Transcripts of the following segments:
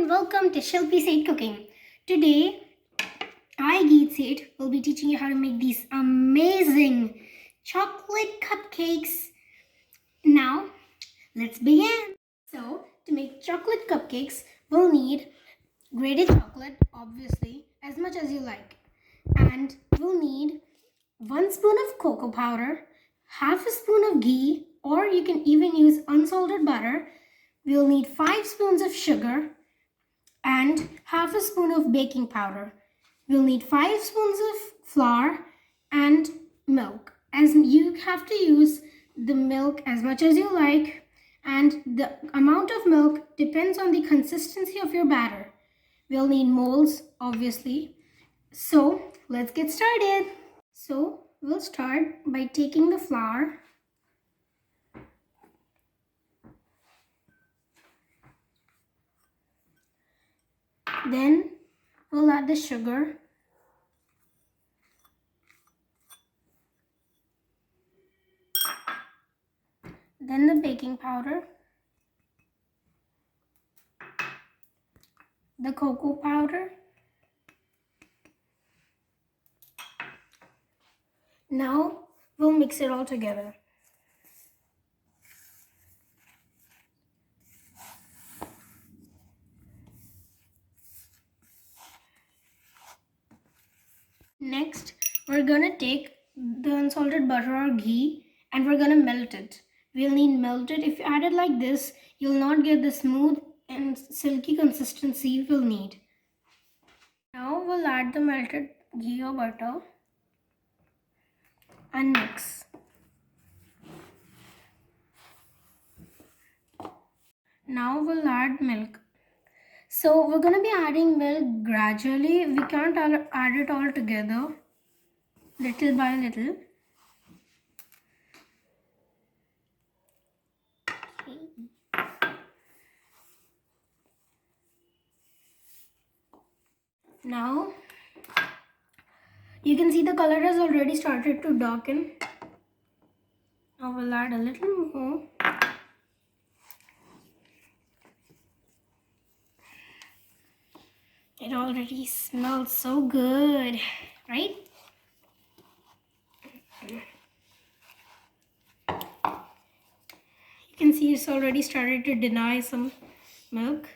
and welcome to Shilpi Said Cooking. Today, I, Geet Said, will be teaching you how to make these amazing chocolate cupcakes. Now, let's begin. So, to make chocolate cupcakes, we'll need grated chocolate, obviously, as much as you like. And we'll need 1 spoon of cocoa powder, half a spoon of ghee, or you can even use unsalted butter. We'll need 5 spoons of sugar and half a spoon of baking powder. We'll need 5 spoons of flour and milk. As you have to use the milk as much as you like, and the amount of milk depends on the consistency of your batter. We'll need molds, obviously. So let's get started. So we'll start by taking the flour, then we'll add the sugar, then the baking powder, the cocoa powder. Now we'll mix it all together. Next, we're gonna take the unsalted butter or ghee and we're gonna melt it. We'll need melted. If you add it like this, you'll not get the smooth and silky consistency we'll need. Now we'll add the melted ghee or butter and mix. Now we'll add milk. So we're going to be adding milk gradually. We can't add it all together, little by little. Now you can see the color has already started to darken. Now we'll add a little more. It already smells so good, right? You can see it's already started to deny some milk.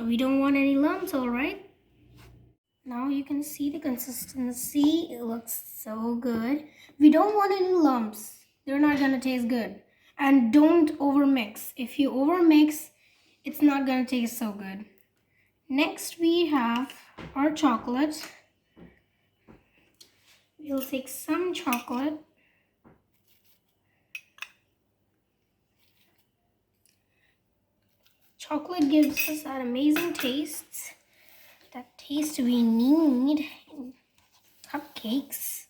We don't want any lumps, all right? Now you can see the consistency. It looks so good. We don't want any lumps. They're not gonna taste good. And don't overmix. If you overmix, it's not gonna taste so good. Next we have our chocolate. We'll take some chocolate. Chocolate gives us that amazing taste. That taste we need in cupcakes.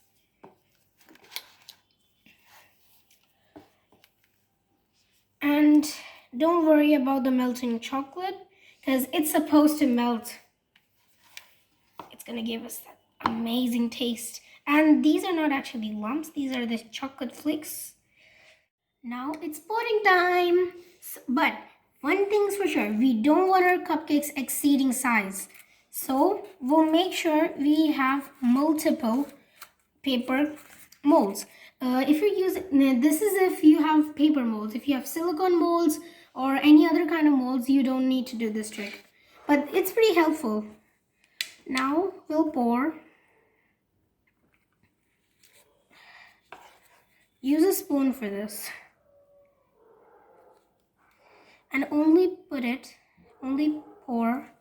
And don't worry about the melting chocolate because it's supposed to melt. It's gonna give us that amazing taste. And these are not actually lumps, these are the chocolate flakes. Now it's pudding time. But one thing's for sure, we don't want our cupcakes exceeding size. So we'll make sure we have multiple paper molds. If you use, this is if you have paper molds. If you have silicone molds or any other kind of molds, you don't need to do this trick. But it's pretty helpful. Now we'll pour. Use a spoon for this. And only pour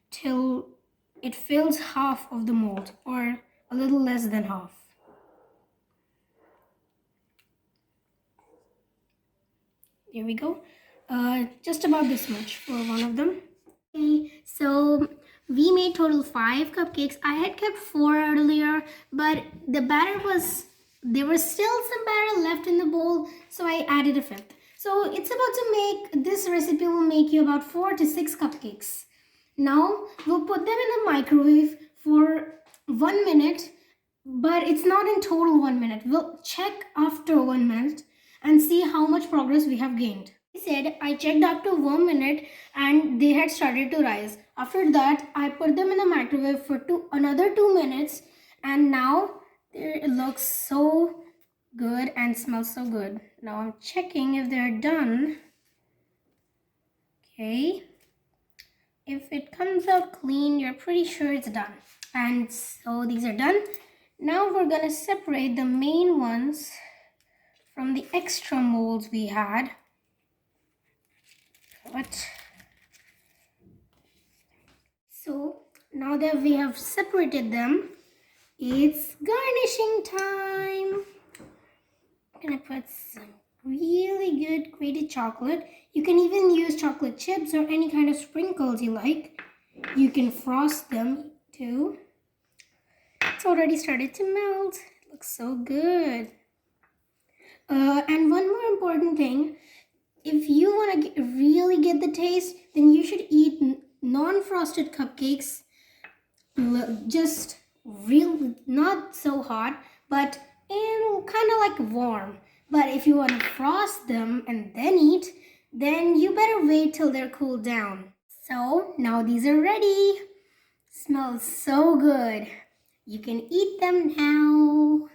till it fills half of the mold or a little less than half. There we go. Just about this much for one of them. Okay, so we made total 5 cupcakes. I had kept 4 earlier, but the batter there was still some batter left in the bowl, so I added a 5th. So it's about to make, this recipe will make you about 4 to 6 cupcakes. Now we'll put them in the microwave for 1 minute, but it's not in total 1 minute. We'll check after 1 minute and see how much progress we have gained. He said I checked after 1 minute and they had started to rise. After that, I put them in the microwave for another 2 minutes, and now it looks so good and smells so good. Now I'm checking if they're done. Okay. If it comes out clean, you're pretty sure it's done. And so these are done. Now we're gonna separate the main ones from the extra molds we had. So now that we have separated them, it's garnishing time. I'm gonna put some really good grated chocolate. You can even use chocolate chips or any kind of sprinkles you like. You can frost them too. It's already started to melt. It looks so good. And one more important thing, if you want to really get the taste, then you should eat non-frosted cupcakes. Just real, not so hot, but kind of like warm. But if you want to frost them and then eat, then you better wait till they're cooled down. So now these are ready. Smells so good. You can eat them now.